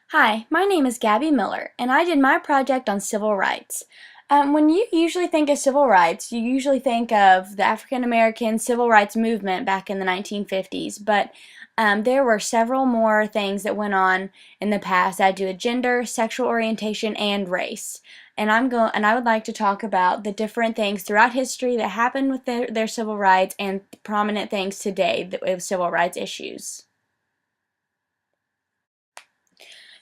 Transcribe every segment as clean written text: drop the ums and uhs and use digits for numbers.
Hi, my name is Gabby Miller, and I did my project on civil rights. When you usually think of civil rights, you usually think of the African American civil rights movement back in the 1950s, but there were several more things that went on in the past that had to do with gender, sexual orientation, and race. And I would like to talk about the different things throughout history that happened with their civil rights and prominent things today with civil rights issues.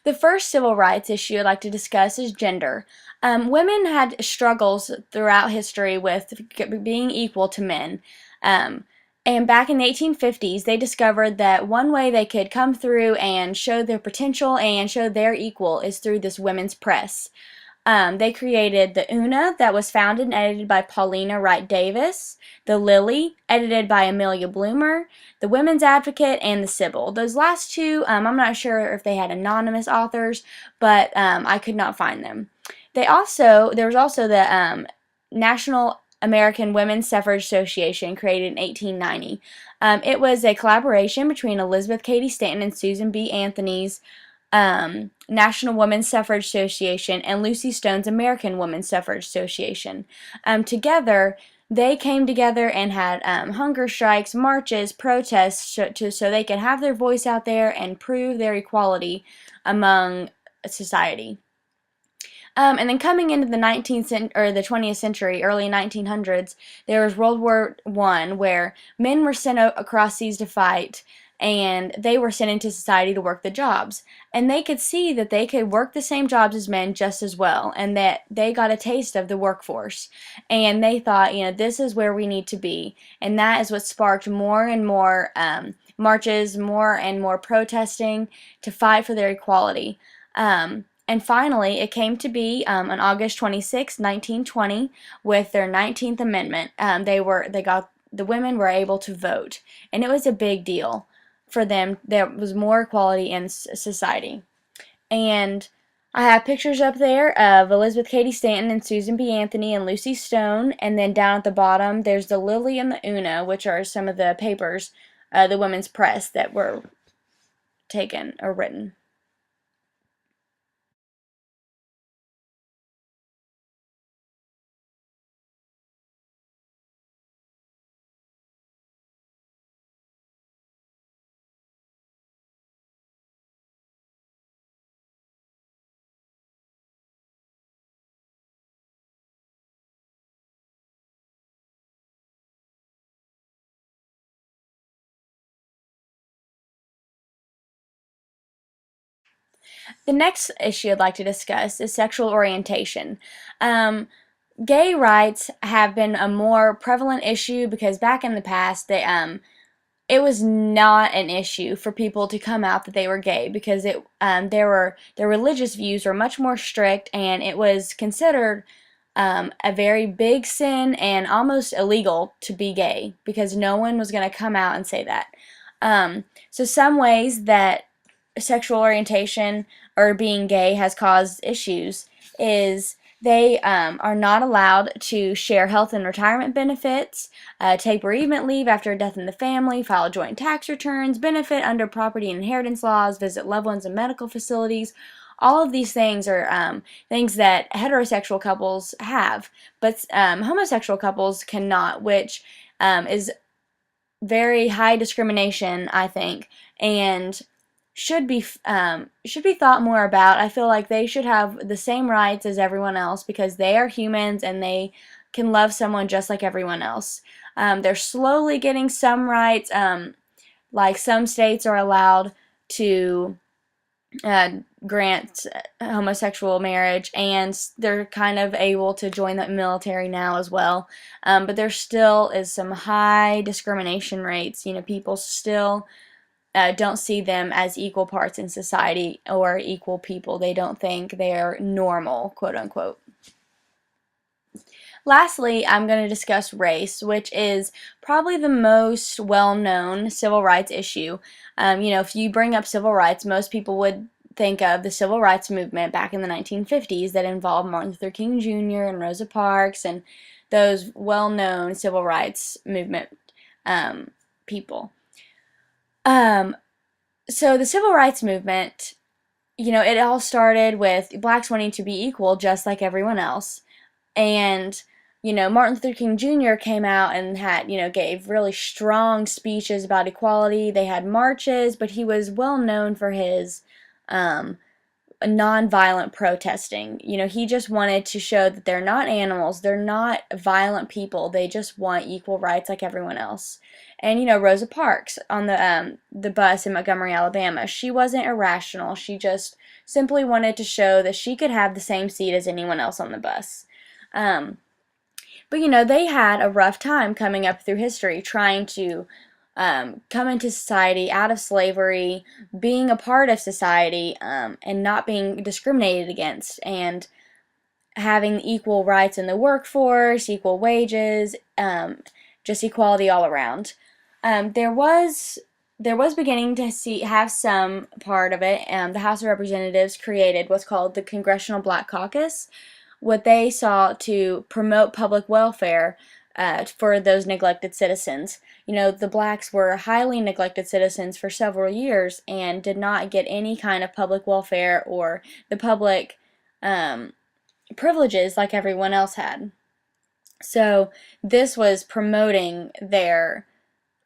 The first civil rights issue I'd like to discuss is gender. Women had struggles throughout history with being equal to men. Um, and back in the 1850s, they discovered that one way they could come through and show their potential and show their equal is through this women's press. They created the Una, that was founded and edited by Paulina Wright Davis, the Lily, edited by Amelia Bloomer, the Women's Advocate, and the Sybil. Those last two, I'm not sure if they had anonymous authors, but I could not find them. There was also the National American Women's Suffrage Association, created in 1890. It was a collaboration between Elizabeth Cady Stanton and Susan B. Anthony's National Women's Suffrage Association and Lucy Stone's American Women's Suffrage Association. Together, they came together and had hunger strikes, marches, protests, so they could have their voice out there and prove their equality among society. And then coming into the 20th century, early 1900s, there was World War I, where men were sent across seas to fight, and they were sent into society to work the jobs. And they could see that they could work the same jobs as men just as well, and that they got a taste of the workforce. And they thought, this is where we need to be. And that is what sparked more and more marches, more and more protesting to fight for their equality. And finally, it came to be on August 26, 1920, with their 19th Amendment. The women were able to vote, and it was a big deal for them. There was more equality in society. And I have pictures up there of Elizabeth Cady Stanton and Susan B. Anthony and Lucy Stone, and then down at the bottom there's the Lily and the Una, which are some of the papers, the women's press, that were taken or written. The next issue I'd like to discuss is sexual orientation. Um, Gay rights have been a more prevalent issue because back in the past, it was not an issue for people to come out that they were gay because their religious views were much more strict, and it was considered a very big sin and almost illegal to be gay because no one was going to come out and say that. So some ways that sexual orientation or being gay has caused issues is they are not allowed to share health and retirement benefits, take bereavement leave after a death in the family, file joint tax returns, benefit under property and inheritance laws, visit loved ones in medical facilities. All of these things are things that heterosexual couples have, but homosexual couples cannot, which is very high discrimination, I think, and should be thought more about. I feel like they should have the same rights as everyone else because they are humans and they can love someone just like everyone else. They're slowly getting some rights, like some states are allowed to uh, grant homosexual marriage, and they're kind of able to join the military now as well. But there still is some high discrimination rates. People still don't see them as equal parts in society or equal people. They don't think they're normal, quote unquote. Lastly, I'm going to discuss race, which is probably the most well-known civil rights issue. If you bring up civil rights, most people would think of the civil rights movement back in the 1950s that involved Martin Luther King Jr. and Rosa Parks and those well-known civil rights movement people. Um, so the civil rights movement it all started with blacks wanting to be equal just like everyone else. And, Martin Luther King Jr. came out and gave really strong speeches about equality. They had marches, but he was well known for his um, nonviolent protesting. He just wanted to show that they're not animals, they're not violent people, they just want equal rights like everyone else. And Rosa Parks on the bus in Montgomery, Alabama, she wasn't irrational. She just simply wanted to show that she could have the same seat as anyone else on the bus. Um, but they had a rough time coming up through history, trying to come into society out of slavery, being a part of society, and not being discriminated against, and having equal rights in the workforce, equal wages, just equality all around. There was beginning to have some part of it. The House of Representatives created what's called the Congressional Black Caucus, what they saw to promote public welfare for those neglected citizens. The blacks were highly neglected citizens for several years and did not get any kind of public welfare or the public um, privileges like everyone else had. So this was promoting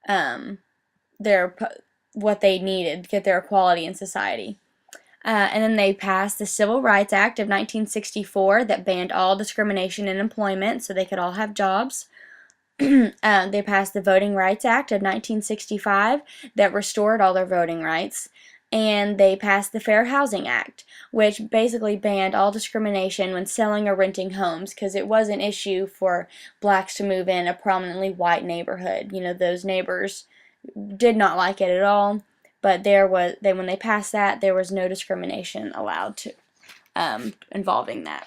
um, their what they needed to get their equality in society. And then they passed the Civil Rights Act of 1964 that banned all discrimination in employment so they could all have jobs. They passed the Voting Rights Act of 1965 that restored all their voting rights. And they passed the Fair Housing Act, which basically banned all discrimination when selling or renting homes, because it was an issue for blacks to move in a prominently white neighborhood. Those neighbors did not like it at all. But when they passed that, there was no discrimination allowed to involving that.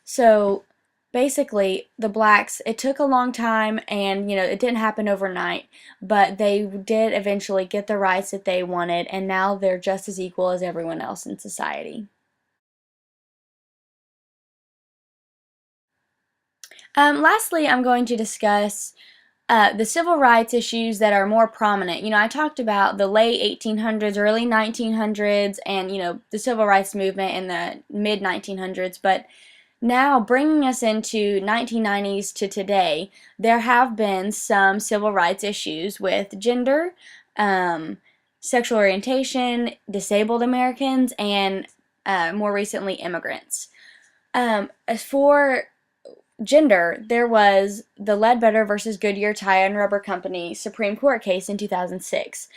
So basically, the blacks, it took a long time, and it didn't happen overnight, but they did eventually get the rights that they wanted, and now they're just as equal as everyone else in society. Lastly, I'm going to discuss the civil rights issues that are more prominent. I talked about the late 1800s, early 1900s, and, the civil rights movement in the mid 1900s, but now, bringing us into 1990s to today, there have been some civil rights issues with gender, um, sexual orientation, disabled Americans, and more recently, immigrants. As for gender, there was the Ledbetter versus Goodyear Tire and Rubber Company Supreme Court case in 2006.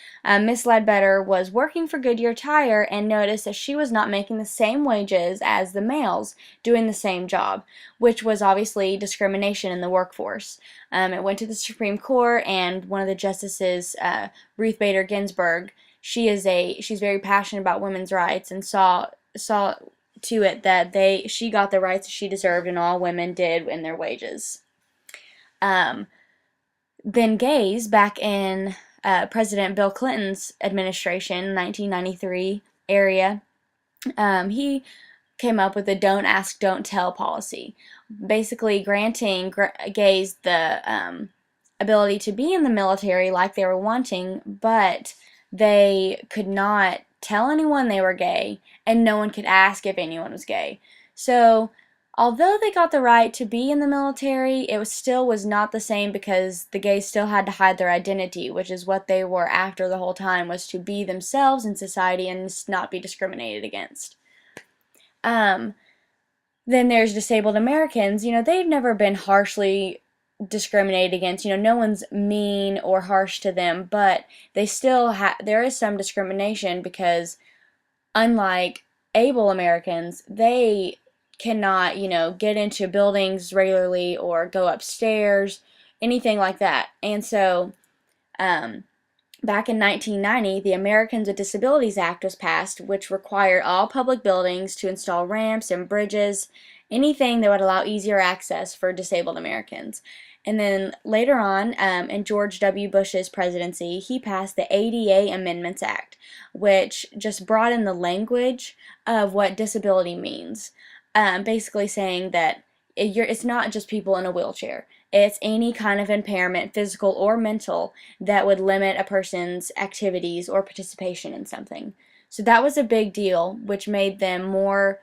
Miss Ledbetter was working for Goodyear Tire and noticed that she was not making the same wages as the males doing the same job, which was obviously discrimination in the workforce. It went to the Supreme Court, and one of the justices, Ruth Bader Ginsburg, she's very passionate about women's rights and saw to it that she got the rights she deserved, and all women did in their wages. Um, Ben Gaze, back in President Bill Clinton's administration, 1993 area, he came up with the "Don't Ask, Don't Tell" policy, basically granting gays the ability to be in the military like they were wanting, but they could not tell anyone they were gay, and no one could ask if anyone was gay. So, although they got the right to be in the military, still was not the same, because the gays still had to hide their identity, which is what they were after the whole time, was to be themselves in society and not be discriminated against. Um, then there's disabled Americans. They've never been harshly discriminated against. No one's mean or harsh to them, but there is some discrimination, because unlike able Americans, they cannot, get into buildings regularly or go upstairs, anything like that. And so, back in 1990, the Americans with Disabilities Act was passed, which required all public buildings to install ramps and bridges, anything that would allow easier access for disabled Americans. And then later on, in George W. Bush's presidency, he passed the ADA Amendments Act, which just brought in the language of what disability means. Basically saying that it's not just people in a wheelchair. It's any kind of impairment, physical or mental, that would limit a person's activities or participation in something. So that was a big deal, which made them more,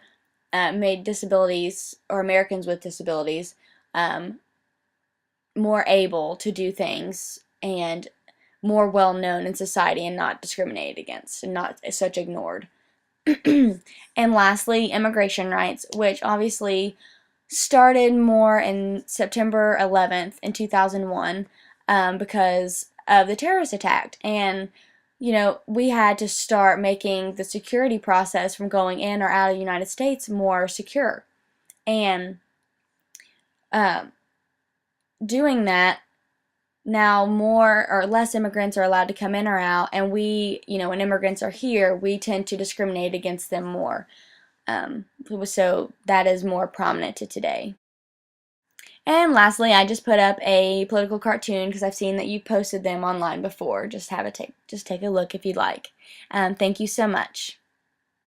made disabilities, or Americans with disabilities, um, more able to do things and more well known in society and not discriminated against and not such ignored. And lastly, immigration rights, which obviously started more in September 11th in 2001, because of the terrorist attack. And, we had to start making the security process from going in or out of the United States more secure. And um, doing that, now more or less immigrants are allowed to come in or out, and we, when immigrants are here, we tend to discriminate against them more. So that is more prominent to today. And lastly, I just put up a political cartoon because I've seen that you posted them online before. Just take a look if you'd like. Thank you so much.